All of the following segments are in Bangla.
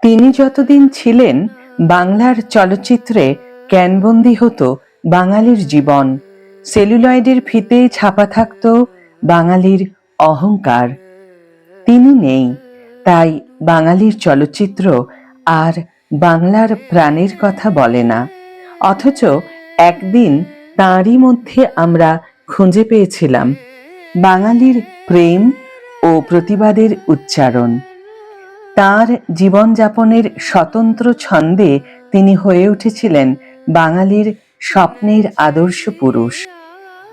তিনি যতদিন ছিলেন বাংলার চলচ্চিত্রে ক্যানবন্দি হতো বাঙালির জীবন, সেলুলয়েডের ফিতে ছাপা থাকত বাঙালির অহংকার। তিনি নেই, তাই বাঙালির চলচ্চিত্র আর বাংলার প্রাণের কথা বলে না। অথচ একদিন তাঁরই মধ্যে আমরা খুঁজে পেয়েছিলাম বাঙালির প্রেম ও প্রতিবাদের উচ্চারণ। তাঁর জীবনযাপনের স্বতন্ত্র ছন্দে তিনি হয়ে উঠেছিলেন বাঙালির স্বপ্নের আদর্শ পুরুষ।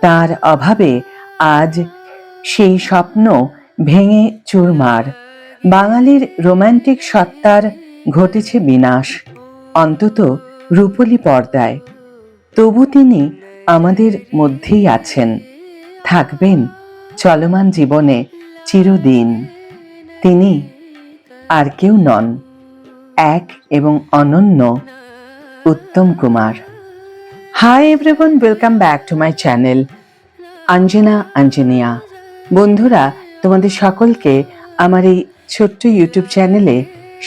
তাঁর অভাবে আজ সেই স্বপ্ন ভেঙে চুরমার। বাঙালির রোমান্টিক সত্তার ঘটেছে বিনাশ, অন্তত রূপলী পর্দায়। তবু তিনি আমাদের মধ্যেই আছেন, থাকবেন চলমান জীবনে চিরদিন। তিনি আর কেউ নন, এক এবং অনন্য Uttam Kumar. Hi everyone, welcome back to my channel Anjana Anjaniya. বন্ধুরা, তোমাদের সকলকে আমার এই ছোট্ট ইউটিউব চ্যানেলে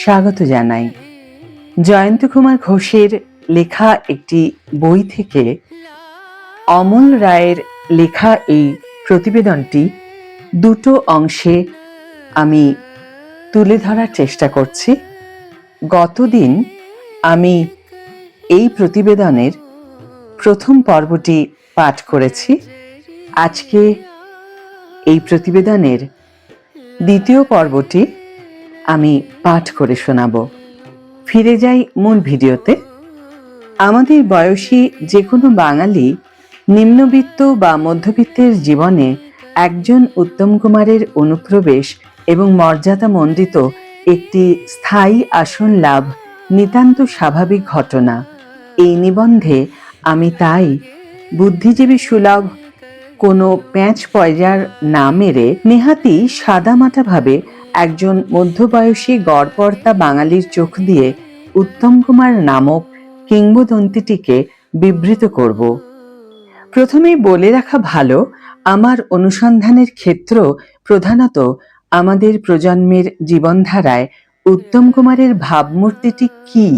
স্বাগত জানাই। জয়ন্ত কুমার ঘোষের লেখা একটি বই থেকে অমল রায়ের লেখা এই প্রতিবেদনটি দুটো অংশে আমি তুলে ধরার চেষ্টা করছি। গতদিন আমি এই প্রতিবেদনের প্রথম পর্বটি পাঠ করেছি। আজকে এই প্রতিবেদনের দ্বিতীয় পর্বটি আমি পাঠ করে শোনাব। ফিরে যাই মূল ভিডিওতে। আমাদের বয়সী যে কোনো বাঙালি নিম্নবিত্ত বা মধ্যবিত্তের জীবনে একজন উত্তম কুমারের অনুপ্রবেশ এবং মর্যাদামণ্ডিত একটি স্থায়ী আসন লাভ নিতান্ত স্বাভাবিক ঘটনা। এই নিবন্ধে আমি তাই বুদ্ধিজীবী সুলভ কোনো প্যাঁচ পয়জার না মেরে নেহাতি সাদামাটাভাবে একজন মধ্যবয়সী গড়পড়তা বাঙালির চোখ দিয়ে উত্তম কুমার নামক কিংবদন্তিটিকে বিবৃত করব। প্রথমেই বলে রাখা ভালো, আমার অনুসন্ধানের ক্ষেত্র প্রধানত আমাদের প্রজন্মের জীবনধারায় উত্তম কুমারের ভাবমূর্তিটি কি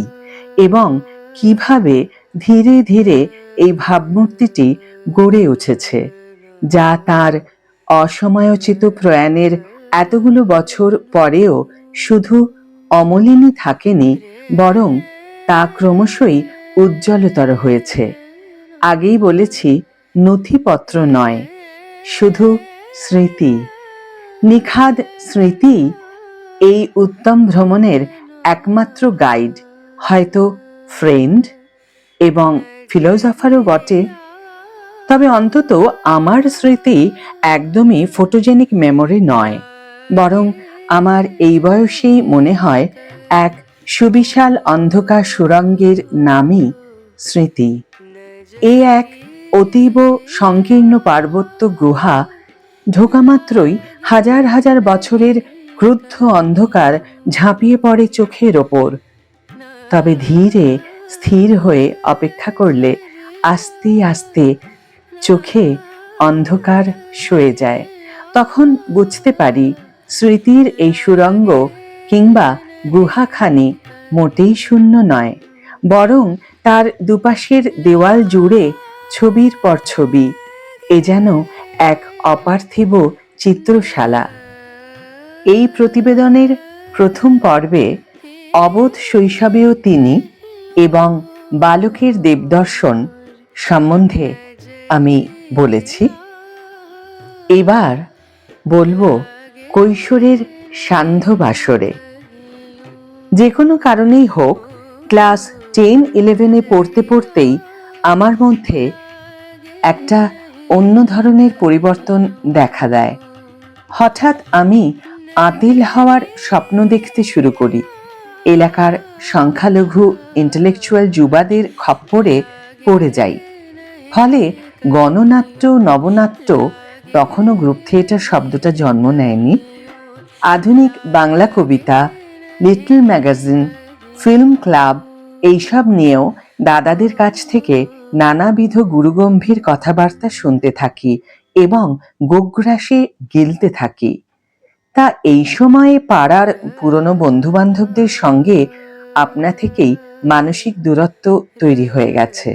এবং কিভাবে ধীরে ধীরে এই ভাবমূর্তিটি গড়ে উঠেছে, যা তার অসময়োচিত প্রয়াণের এতগুলো বছর পরেও শুধু অমলিনই থাকেনি, বরং তা ক্রমশই উজ্জ্বলতর হয়েছে। আগেই বলেছি, নথিপত্র নয়, শুধু স্মৃতি। নিখাদ স্মৃতি এই উত্তম ভ্রমণের একমাত্র গাইড, হয়তো ফ্রেন্ড এবং ফিলোসফারও বটে। তবে অন্তত আমার স্মৃতি একদমই ফটোজেনিক মেমোরি নয়, বরং আমার এই বয়সেই মনে হয় এক সুবিশাল অন্ধকার সুড়ঙ্গের নামই স্মৃতি। এ এক অতীব সংকীর্ণ পার্বত্য গুহা, ঢোকামাত্রই হাজার হাজার বছরের ক্রুদ্ধ অন্ধকার ঝাঁপিয়ে পড়ে চোখের ওপর। তবে ধীরে স্থির হয়ে অপেক্ষা করলে আস্তে আস্তে চোখে অন্ধকার সয়ে যায়। তখন বুঝতে পারি স্মৃতির এই সুড়ঙ্গ কিংবা গুহাখানি মোটেই শূন্য নয়, বরং তার দুপাশের দেওয়াল জুড়ে ছবির পর ছবি। এ যেন এক অপার্থিব চিত্রশালা। এই প্রতিবেদনের প্রথম পর্বে অবোধ শৈশবেও তিনি এবং বালকের দেবদর্শন সম্বন্ধে আমি বলেছি। এবার বলবো কৈশোরের সান্ধ্য বাসরে। যে কোনো কারণেই হোক, ক্লাস 10-11 পড়তে পড়তেই আমার মধ্যে একটা অন্য ধরনের পরিবর্তন দেখা দেয়। হঠাৎ আমি আঁতিল হওয়ার স্বপ্ন দেখতে শুরু করি। এলাকার সংখ্যালঘু ইন্টেলেকচুয়াল যুবাদের খপ্পরে পড়ে যাই। ফলে গণনাট্য, নবনাট্য, তখনও গ্রুপ থিয়েটার শব্দটা জন্ম নেয়নি, আধুনিক বাংলা কবিতা, লিটল ম্যাগাজিন, ফিল্ম ক্লাব, এইসব নিয়েও দাদাদের কাছ থেকে নানাবিধ গুরুগম্ভীর কথাবার্তা শুনতে থাকি এবং গোগ্রাসে গিলতে থাকি। তা এই সময়ে পাড়ার পুরনো বন্ধু বান্ধবদের সঙ্গে আপনা থেকেই মানসিক দূরত্ব তৈরি হয়ে গেছে।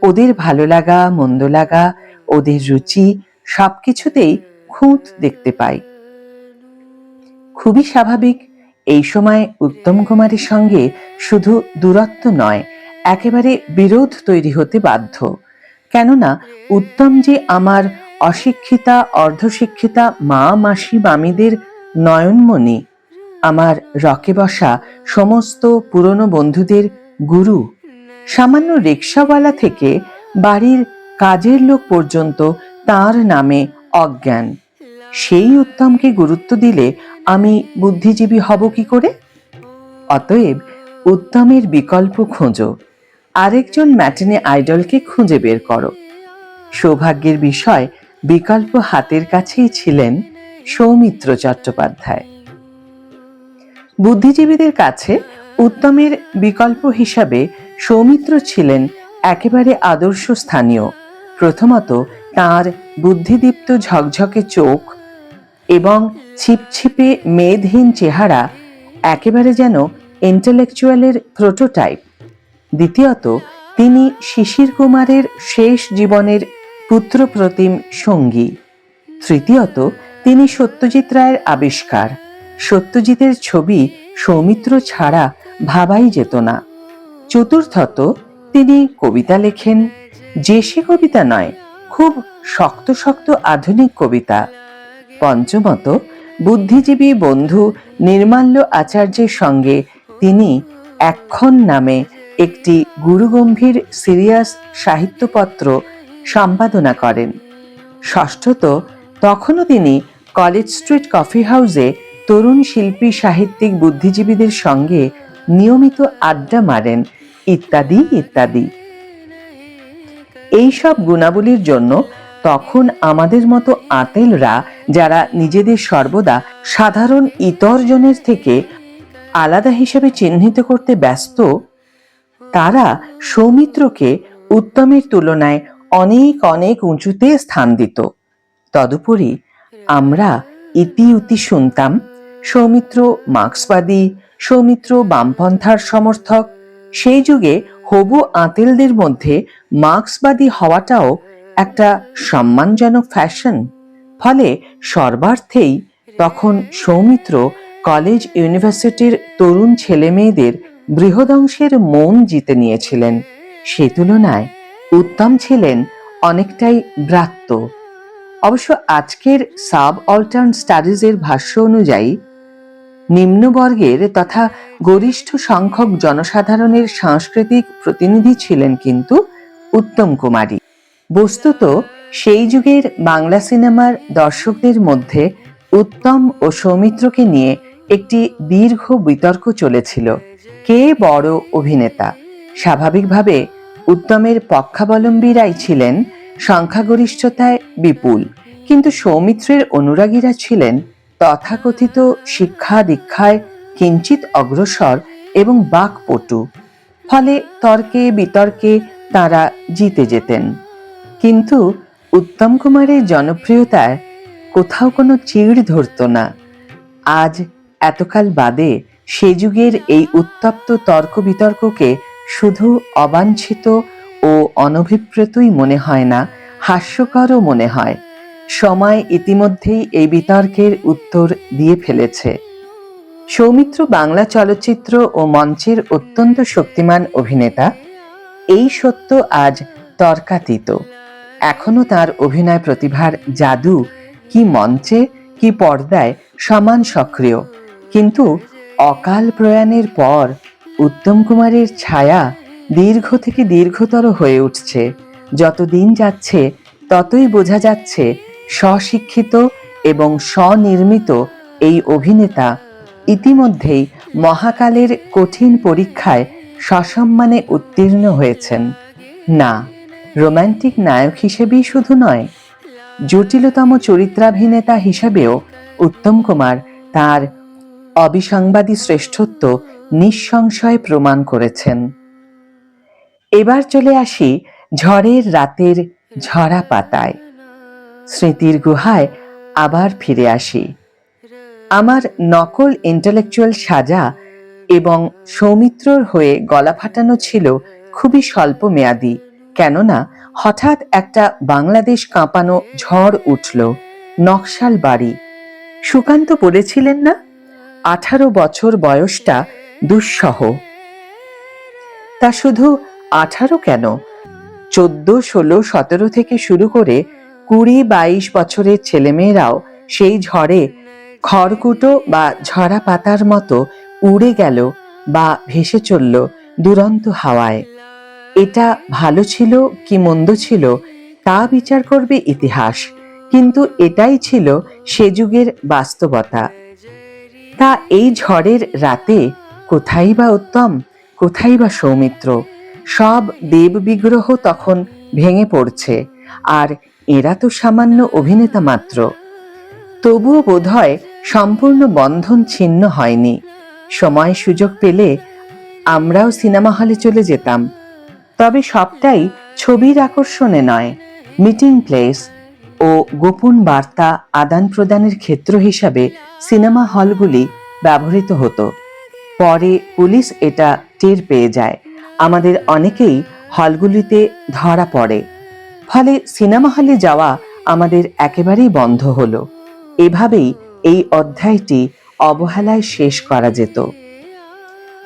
ওদের ভালো লাগা মন্দ লাগা, ওদের রুচি সবকিছুতেই খুঁত দেখতে পাই। খুবই স্বাভাবিক, এই সময় উত্তম কুমারের সঙ্গে শুধু দূরত্ব নয়, একেবারে বিরোধ তৈরি হতে বাধ্য। কেননা উত্তম যে আমার অশিক্ষিতা অর্ধশিক্ষিতা মা মাসি মামিদের নয়নমণি, আমার রকে বসা সমস্ত পুরনো বন্ধুদের গুরু, সামান্য রিক্সাওয়ালা থেকে বাড়ির কাজের লোক পর্যন্ত তার নামে অজ্ঞান। সেই উত্তমকে গুরুত্ব দিলে আমি বুদ্ধিজীবী হব কি করে? অতএব উত্তমের বিকল্প খোঁজো, আরেকজন ম্যাটিনে আইডলকে খুঁজে বের করো। সৌভাগ্যের বিষয়, বিকল্প হাতের কাছেই ছিলেন সৌমিত্র চট্টোপাধ্যায়। বুদ্ধিজীবীদের কাছে উত্তমের বিকল্প হিসাবে সৌমিত্র ছিলেন একেবারে আদর্শ স্থানীয়। প্রথমত তাঁর বুদ্ধিদীপ্ত ঝকঝকে চোখ এবং ছিপছিপে মেদহীন চেহারা একেবারে যেন ইন্টেলেকচুয়ালের প্রোটোটাইপ। দ্বিতীয়ত তিনি শিশির কুমারের শেষ জীবনের পুত্রপ্রতিম সঙ্গী। তৃতীয়ত তিনি সত্যজিৎ রায়ের আবিষ্কার। সত্যজিতের ছবি সৌমিত্র ছাড়া ভাবাই যেত না। চতুর্থত তিনি কবিতা লেখেন, যে সে কবিতা নয়, খুব শক্ত শক্ত আধুনিক কবিতা। পঞ্চমত বুদ্ধিজীবী বন্ধু নির্মাল্য আচার্যের সঙ্গে তিনি এক্ষণ নামে একটি গুরুগম্ভীর সিরিয়াস সাহিত্যপত্র সম্পাদনা করেন। ষষ্ঠত তখনও তিনি কলেজ স্ট্রিট কফি হাউসে তরুণ শিল্পী সাহিত্যিক বুদ্ধিজীবীদের সঙ্গে নিয়মিত আড্ডা মারেন, ইত্যাদি ইত্যাদি। এইসব গুণাবলীর জন্য তখন আমাদের মতো আঁতেলরা, যারা নিজেদের সর্বদা সাধারণ ইতর জনের থেকে আলাদা হিসেবে চিহ্নিত করতে ব্যস্ত, তারা সৌমিত্রকে উত্তমের তুলনায় অনেক অনেক উঁচুতে স্থান দিত। তদুপরি আমরা ইতিউতি শুনতাম সৌমিত্র মার্ক্সবাদী, সৌমিত্র বামপন্থার সমর্থক। সেই যুগে হবু আঁতেলদের মধ্যে মার্ক্সবাদী হওয়াটাও একটা সম্মানজনক ফ্যাশন। ফলে সর্বার্থেই তখন সৌমিত্র কলেজ ইউনিভার্সিটির তরুণ ছেলে মেয়েদের বৃহদংশের মন জিতে নিয়েছিলেন। সে তুলনায় উত্তম ছিলেন অনেকটাই ব্রাত্য। অবশ্য আজকের সাব অল্টার্ন স্টাডিজের ভাষ্য অনুযায়ী নিম্নবর্গের তথা গরিষ্ঠ সংখ্যক জনসাধারণের সাংস্কৃতিক প্রতিনিধি ছিলেন কিন্তু উত্তম কুমারী। বস্তুত সেই যুগের বাংলা সিনেমার দর্শকদের মধ্যে উত্তম ও সৌমিত্রকে নিয়ে একটি দীর্ঘ বিতর্ক চলেছিল, কে বড় অভিনেতা। স্বাভাবিকভাবে উত্তমের পক্ষাবলম্বীরাই ছিলেন সংখ্যাগরিষ্ঠতায় বিপুল, কিন্তু সৌমিত্রের অনুরাগীরা ছিলেন তথাকথিত শিক্ষা দীক্ষায় কিঞ্চিত অগ্রসর এবং বাকপটু। ফলে তর্কে বিতর্কে তারা জিতে যেতেন। কিন্তু উত্তম কুমারের জনপ্রিয়তায় কোথাও কোনো চিড় ধরত না। আজ এতকাল বাদে সে যুগের এই উত্তপ্ত তর্ক বিতর্ককে শুধু অবাঞ্ছিত ও অনভিপ্রেতই মনে হয় না, হাস্যকরও মনে হয়। সময় ইতিমধ্যেই এই বিতর্কের উত্তর দিয়ে ফেলেছে। সৌমিত্র বাংলা চলচ্চিত্র ও মঞ্চের অত্যন্ত শক্তিমান অভিনেতা, এই সত্য আজ তর্কাতীত। এখনো তার অভিনয় প্রতিভার জাদু কি মঞ্চে কি পর্দায় সমান সক্রিয়। কিন্তু অকাল প্রয়াণের পর উত্তম কুমারের ছায়া দীর্ঘ থেকে দীর্ঘতর হয়ে উঠছে। যত দিন যাচ্ছে ততই বোঝা যাচ্ছে স্বশিক্ষিত এবং স্বনির্মিত এই অভিনেতা ইতিমধ্যেই মহাকালের কঠিন পরীক্ষায় সসম্মানে উত্তীর্ণ হয়েছেন। না, রোমান্টিক নায়ক হিসেবেই শুধু নয়, জটিলতম চরিত্রাভিনেতা হিসেবেও উত্তম কুমার তার অবিসংবাদী শ্রেষ্ঠত্ব নিঃসংশয়ে প্রমাণ করেছেন। এবার চলে আসি ঝড়ের রাতের ঝরা পাতায়। স্মৃতির গুহায় আবার ফিরে আসি। আমার নকল ইন্টেলেকচুয়াল সাজা এবং সৌমিত্রর হয়ে গলা ফাটানো ছিল খুবই স্বল্প মেয়াদী, কেননা হঠাৎ একটা বাংলাদেশ কাঁপানো ঝড় উঠল। নকশাল বাড়ি। সুকান্ত বলেছিলেন না, 18 বছর বয়সটা দুঃসহ। তা শুধু 18 কেন, 14, 16, 17 থেকে শুরু করে 20, 22 বছরের ছেলেমেয়েরাও সেই ঝড়ে খড়কুটো বা ঝরা পাতার মতো উড়ে গেল বা ভেসে চলল দুরন্ত হাওয়ায়। এটা ভালো ছিল কি মন্দ ছিল তা বিচার করবে ইতিহাস, কিন্তু এটাই ছিল সে যুগের বাস্তবতা। তা এই ঝড়ের রাতে কোথায় বা উত্তম, কোথায় বা সৌমিত্র? সব দেব বিগ্রহ তখন ভেঙে পড়ছে, আর এরা তো সামান্য অভিনেতা মাত্র। তবুও বোধহয় সম্পূর্ণ বন্ধন ছিন্ন হয়নি। সময় সুযোগ পেলে আমরাও সিনেমা হলে চলে যেতাম, তবে সবটাই ছবির আকর্ষণে নয়, মিটিং প্লেস ও গোপন বার্তা আদান প্রদানের ক্ষেত্র হিসাবে সিনেমা হলগুলি ব্যবহৃত হতো। পরে পুলিশ এটা টের পেয়ে যায়, আমাদের অনেকেই হলগুলিতে ধরা পড়ে, ফলে সিনেমা হলে যাওয়া আমাদের একেবারেই বন্ধ হলো। এভাবেই এই অধ্যায়টি অবহেলায় শেষ করা যেত,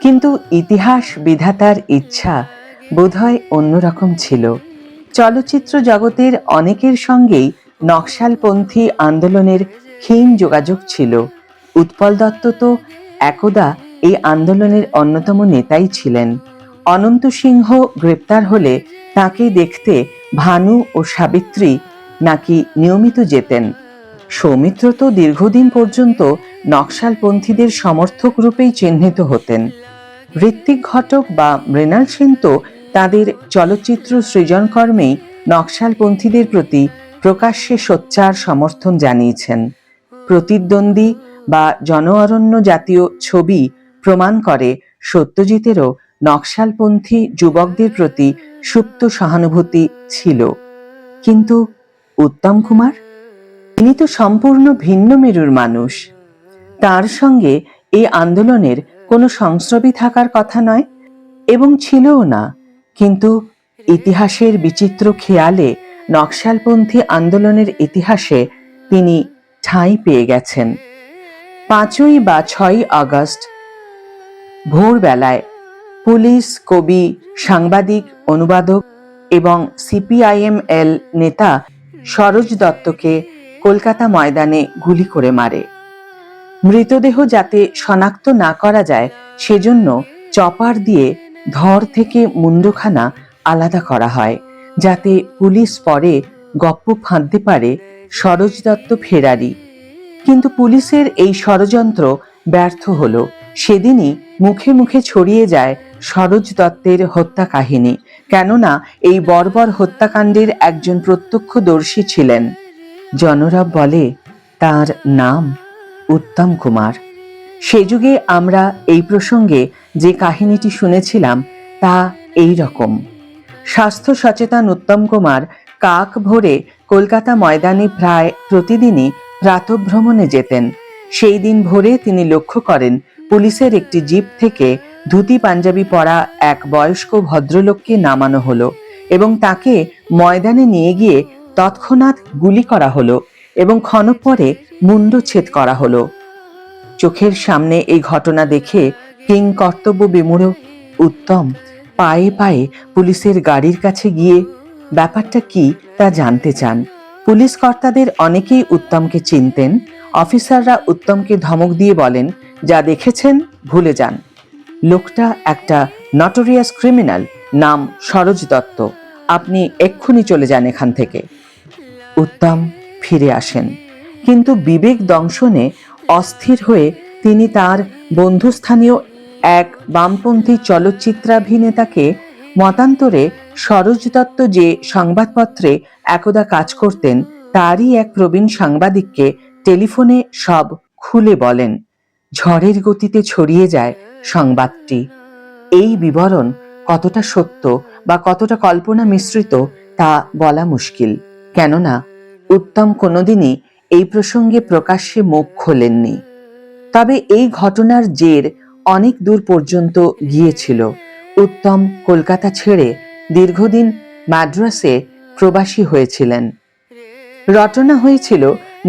কিন্তু ইতিহাস বিধাতার ইচ্ছা বোধহয় অন্যরকম ছিল। চলচ্চিত্র জগতের অনেকের সঙ্গেই নকশালপন্থী আন্দোলনের ক্ষীণ যোগাযোগ ছিল। উৎপল দত্ত তো একদা এই আন্দোলনের অন্যতম নেতাই ছিলেন। অনন্ত সিংহ গ্রেপ্তার হলে তাকে দেখতে ভানু ও সাবিত্রী নাকি নিয়মিত যেতেন। সৌমিত্র তো দীর্ঘদিন পর্যন্ত নকশালপন্থীদের সমর্থক রূপেই চিহ্নিত হতেন। ঋত্বিক ঘটক বা মৃণাল সেন তো তাদের চলচ্চিত্র সৃজনকর্মেই নকশালপন্থীদের প্রতি প্রকাশ্যে সোচ্চার সমর্থন জানিয়েছেন। প্রতিদ্বন্দ্বী বা জন অরণ্য জাতীয় ছবি প্রমাণ করে সত্যজিতেরও নকশালপন্থী যুবকদের প্রতি সুপ্ত সহানুভূতি ছিল। কিন্তু উত্তম কুমার, তিনি তো সম্পূর্ণ ভিন্ন মেরুর মানুষ। তার সঙ্গে এই আন্দোলনের কোনো সংস্রবই থাকার কথা নয়, এবং ছিলও না। কিন্তু ইতিহাসের বিচিত্র খেয়ালে নকশালপন্থী আন্দোলনের ইতিহাসে তিনি ঠাঁই পেয়ে গেছেন। 5ই বা 6ই আগস্ট ভোরবেলায় পুলিশ, কবি, সাংবাদিক, অনুবাদক এবং সিপিআইএমএল নেতা সরোজ দত্তকে কলকাতা ময়দানে গুলি করে মারে। মৃতদেহ যাতে শনাক্ত না করা যায় সেজন্য চপার দিয়ে ধর থেকে মুন্ডখানা আলাদা করা হয়, যাতে পুলিশ পরে গপ্প ফাঁদতে পারে সরোজ দত্ত ফেরারি। কিন্তু পুলিশের এই ষড়যন্ত্র ব্যর্থ হলো। সেদিনই মুখে মুখে ছড়িয়ে যায় সরোজ দত্তের হত্যা কাহিনী, কেননা এই বর্বর হত্যাকাণ্ডের একজন প্রত্যক্ষদর্শী ছিলেন। জনরব বলে তার নাম উত্তম কুমার। সে যুগে আমরা এই প্রসঙ্গে যে কাহিনীটি শুনেছিলাম তা এই রকম। স্বাস্থ্য সচেতন উত্তম কুমার কাক ভোরে কলকাতা ময়দানে প্রায় প্রতিদিনই প্রাতঃভ্রমণে যেতেন। সেই দিন ভোরে তিনি লক্ষ্য করেন পুলিশের একটি জিপ থেকে ধুতি পাঞ্জাবি পরা এক বয়স্ক ভদ্রলোককে নামানো হলো এবং তাকে ময়দানে নিয়ে গিয়ে তৎক্ষণাৎ গুলি করা হলো এবং ক্ষণ পরে মুন্ডচ্ছেদ করা হলো। চোখের সামনে এই ঘটনা দেখে কিং কর্তব্য বিমূঢ় উত্তম পায়ে পায়ে পুলিশের গাড়ির কাছে গিয়ে ব্যাপারটা কি তা জানতে চান। পুলিশ কর্তাদের অনেকেই উত্তমকে চিনতেন। অফিসাররা উত্তমকে ধমক দিয়ে বলেন, যা দেখেছেন ভুলে যান। লোকটা একটা নটোরিয়াস ক্রিমিনাল, নাম সরোজ দত্ত, আপনি এক্ষুনি চলে যান এখান থেকে। উত্তম ফিরে আসেন, কিন্তু বিবেক দংশনে অস্থির হয়ে তিনি তার বন্ধুস্থানীয় এক বামপন্থী চলচ্চিত্রাভিনেতাকে, মতান্তরে সরোজ দত্ত যে সংবাদপত্রে একদা কাজ করতেন তারই এক প্রবীণ সাংবাদিককে টেলিফোনে সব খুলে বলেন। ঝড়ের গতিতে ছড়িয়ে যায় সংবাদটি। এই বিবরণ কতটা সত্য বা কতটা কল্পনা মিশ্রিত তা বলা মুশকিল, কেননা উত্তম কোনোদিনই এই প্রসঙ্গে প্রকাশ্যে মুখ খোলেননি। তবে এই ঘটনার জের অনেক দূর পর্যন্ত গিয়েছিল। উত্তম কলকাতা ছেড়ে দীর্ঘদিন মাদ্রাসে প্রবাসী হয়েছিলেন। রটনা হয়েছিল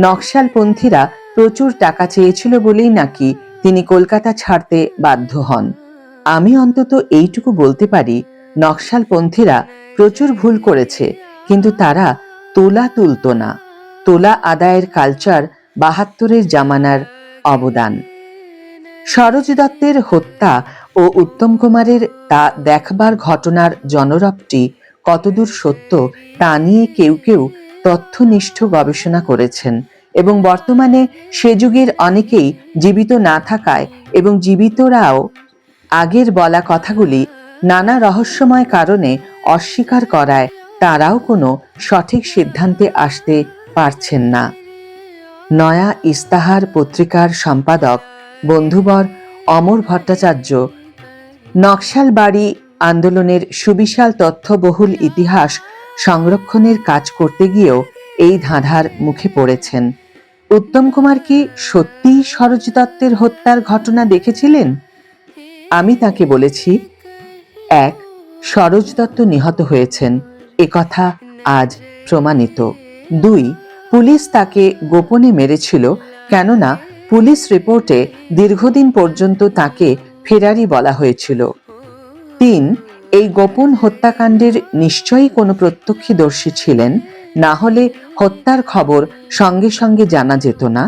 নকশালপন্থীরা প্রচুর টাকা চেয়েছিল বলেই নাকি তিনি কলকাতা ছাড়তে বাধ্য হন। আমি অন্তত এইটুকু বলতে পারি, নকশালপন্থীরা প্রচুর ভুল করেছে, কিন্তু তারা তোলা তুলত না। তোলা আদায়ের কালচার ৭২-এর জামানার অবদান। সরোজ দত্তের হত্যা ও উত্তম কুমারের তা দেখবার ঘটনার জনরবটি কতদূর সত্য তা নিয়ে কেউ কেউ তথ্যনিষ্ঠ গবেষণা করেছেন, এবং বর্তমানে সে যুগের অনেকেই জীবিত না থাকায় এবং জীবিতরাও আগের বলা কথাগুলি নানা রহস্যময় কারণে অস্বীকার করায় তারাও কোনো সঠিক সিদ্ধান্তে আসতে পারছেন না। নয়া ইস্তাহার পত্রিকার সম্পাদক বন্ধুবর অমর ভট্টাচার্য নকশালবাড়ি আন্দোলনের সুবিশাল তথ্যবহুল ইতিহাস সংরক্ষণের কাজ করতে গিয়েও এই ধাঁধার মুখে পড়েছেন। উত্তম কুমার কি সত্যিই সরোজ দত্তের হত্যার ঘটনা দেখেছিলেন? আমি তাকে বলেছি, ১. সরোজ দত্ত নিহত হয়েছেন, একথা আজ প্রমাণিত। ২. পুলিশ তাকে গোপনে মেরেছিল, কেননা পুলিশ রিপোর্টে দীর্ঘদিন পর্যন্ত তাকে ফেরারি বলা হয়েছিল। ৩. এই গোপন হত্যাকাণ্ডের নিশ্চয়ই কোনো প্রত্যক্ষদর্শী ছিলেন, না হলে হত্যার খবর সঙ্গে সঙ্গে জানা যেত না।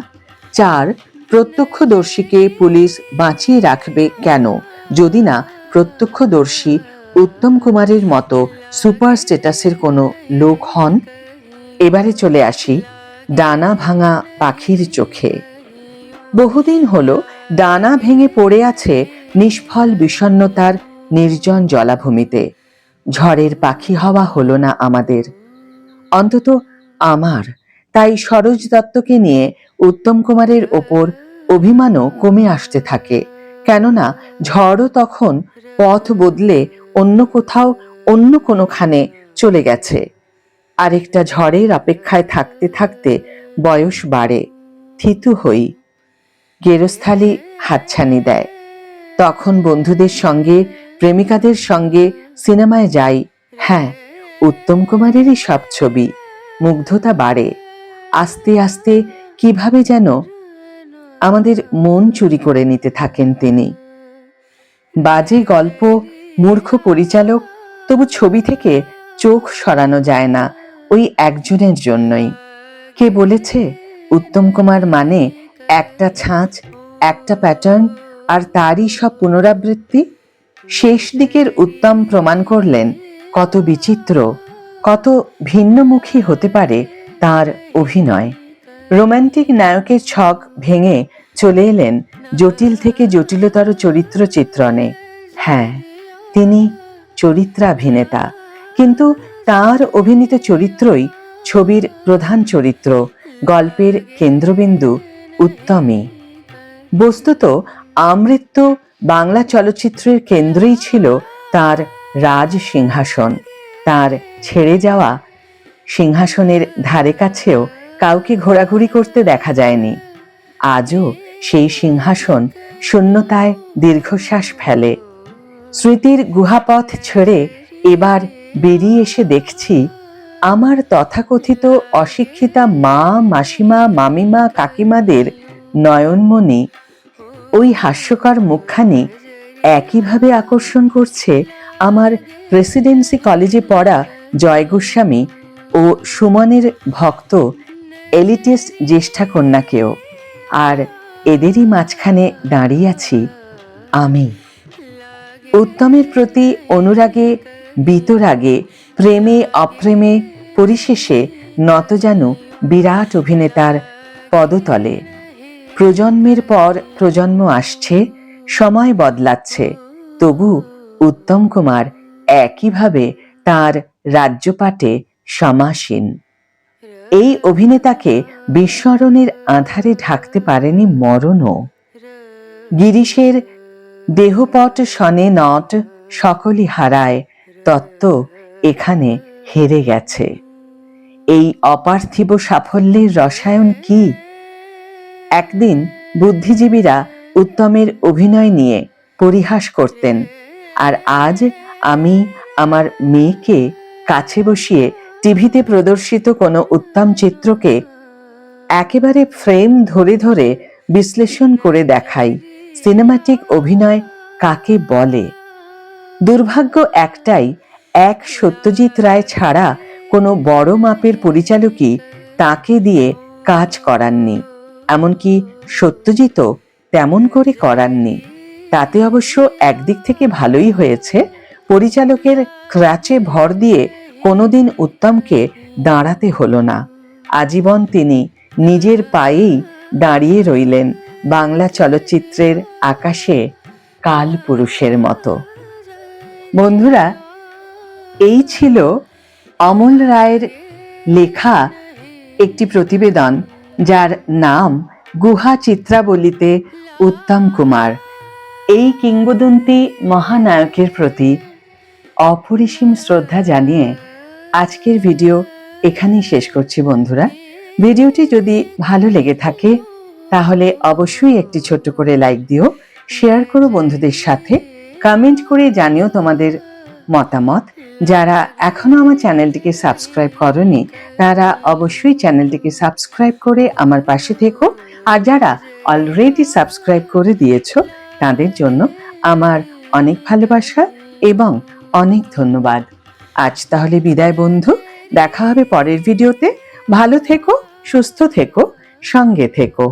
৪. প্রত্যক্ষদর্শীকে পুলিশ বাঁচিয়ে রাখবে কেন, যদি না প্রত্যক্ষদর্শী উত্তম কুমারের মতো সুপার স্ট্যাটাসের কোনো লোক হন। এবারে চলে আসি ডানা ভাঙা পাখির চোখে। বহুদিন হলো ডানা ভেঙে পড়ে আছে নিষ্ফল বিষণ্ণতার নির্জন জলাভূমিতে। ঝড়ের পাখি হওয়া হলো না আমাদের, অন্তত আমার। তাই সরোজ দত্তকে নিয়ে উত্তম কুমারের ওপর অভিমানও কমে আসতে থাকে, কেননা ঝড়ও তখন পথ বদলে অন্য কোথাও অন্য কোনোখানে চলে গেছে। আরেকটা ঝড়ের অপেক্ষায় থাকতে থাকতে বয়স বাড়ে, থিতু হই, গেরস্থালি হাতছানি দেয়। তখন বন্ধুদের সঙ্গে, প্রেমিকাদের সঙ্গে সিনেমায় যাই। হ্যাঁ, উত্তম কুমারেরই সব ছবি। মুগ্ধতা বাড়ে। আস্তে আস্তে কিভাবে যেন আমাদের মন চুরি করে নিতে থাকেন তিনি। বাজে গল্প, মূর্খ পরিচালক, তবু ছবি থেকে চোখ সরানো যায় না ওই একজনের জন্যই। কে বলেছে উত্তম কুমার মানে একটা ছাঁচ, একটা প্যাটার্ন, আর তারই সব পুনরাবৃত্তি? শেষ দিকের উত্তম প্রমাণ করলেন কত বিচিত্র, কত ভিন্নমুখী হতে পারে তার অভিনয়। রোমান্টিক নায়কের ছক ভেঙে চলে এলেন জটিল থেকে জটিলতর চরিত্র চিত্রণে। হ্যাঁ, তিনি চরিত্রাভিনেতা, কিন্তু তার অভিনীত চরিত্রই ছবির প্রধান চরিত্র, গল্পের কেন্দ্রবিন্দু উত্তমই। বস্তুত আমৃত্যু বাংলা চলচ্চিত্রের কেন্দ্রেই ছিল তার রাজ সিংহাসন। তার ছেড়ে যাওয়া সিংহাসনের ধারে কাছেও কাউকে ঘোরাঘুরি করতে দেখা যায়নি। আজও সেই সিংহাসন শূন্যতায় দীর্ঘশ্বাস ফেলে। স্মৃতির গুহাপথ ছেড়ে এবার বেরিয়ে এসে দেখছি আমার তথাকথিত অশিক্ষিতা মা, মাসিমা, মামিমা, কাকিমাদের নয়নমণি ওই হাস্যকর মুখখানি একইভাবে আকর্ষণ করছে আমার প্রেসিডেন্সি কলেজে পড়া জয় গোস্বামী ও সুমনের ভক্ত এলিটিস্ট জ্যেষ্ঠা কন্যাকেও। আর এদেরই মাঝখানে দাঁড়িয়ে আছি আমি। উত্তমের প্রতি অনুরাগে, বিতরাগে, প্রেমে অপ্রেমে, পরিশেষে নত যেন বিরাট অভিনেতার পদতলে। প্রজন্মের পর প্রজন্ম আসছে, সময় বদলাচ্ছে, তবু উত্তম কুমার একইভাবে তার রাজ্যপাটে সমাসীন। এই অভিনেতাকে বিস্মরণের আঁধারে ঢাকতে পারেনি মরণও। গিরিশের দেহপট শনে নট, সকলই হারায়, তত্ত্ব এখানে হেরে গেছে। এই অপার্থিব সাফল্যের রসায়ন কি? একদিন বুদ্ধিজীবীরা উত্তমের অভিনয় নিয়ে পরিহাস করতেন। আর আজ আমি আমার মেয়েকে কাছে বসিয়ে টিভিতে প্রদর্শিত কোনো উত্তম চিত্রকে একেবারে ফ্রেম ধরে ধরে বিশ্লেষণ করে দেখাই সিনেমাটিক অভিনয় কাকে বলে। দুর্ভাগ্য একটাই, এক সত্যজিৎ রায় ছাড়া কোনো বড় মাপের পরিচালকই তাকে দিয়ে কাজ করাননি, এমনকি সত্যজিৎও তেমন করে করাননি। তাতে অবশ্য একদিক থেকে ভালোই হয়েছে, পরিচালকের ক্রাচে ভর দিয়ে কোনোদিন উত্তমকে দাঁড়াতে হলো না। আজীবন তিনি নিজের পায়েই দাঁড়িয়ে রইলেন বাংলা চলচ্চিত্রের আকাশে কালপুরুষের মতো। বন্ধুরা, এই ছিল অমল রায়ের লেখা একটি প্রতিবেদন, যার নাম গুহা চিত্রাবলীতে উত্তম কুমার। এই কিংবদন্তি মহানায়কের প্রতি অপরিসীম শ্রদ্ধা জানিয়ে আজকের ভিডিও এখানেই শেষ করছি। বন্ধুরা, ভিডিওটি যদি ভালো লেগে থাকে তাহলে অবশ্যই একটি ছোট্ট করে লাইক দিও, শেয়ার করো বন্ধুদের সাথে, কমেন্ট করে জানিও তোমাদের মতামত। যারা এখনো আমার চ্যানেলটিকে সাবস্ক্রাইব করনি তারা অবশ্যই চ্যানেলটিকে সাবস্ক্রাইব করে আমার পাশে থেকো, আর যারা অলরেডি সাবস্ক্রাইব করে দিয়েছো তাদের জন্য আমার অনেক ভালোবাসা এবং অনেক ধন্যবাদ। আজ তাহলে বিদায় বন্ধু, দেখা হবে পরের ভিডিওতে। ভালো থেকো, সুস্থ থেকো, সঙ্গে থেকো।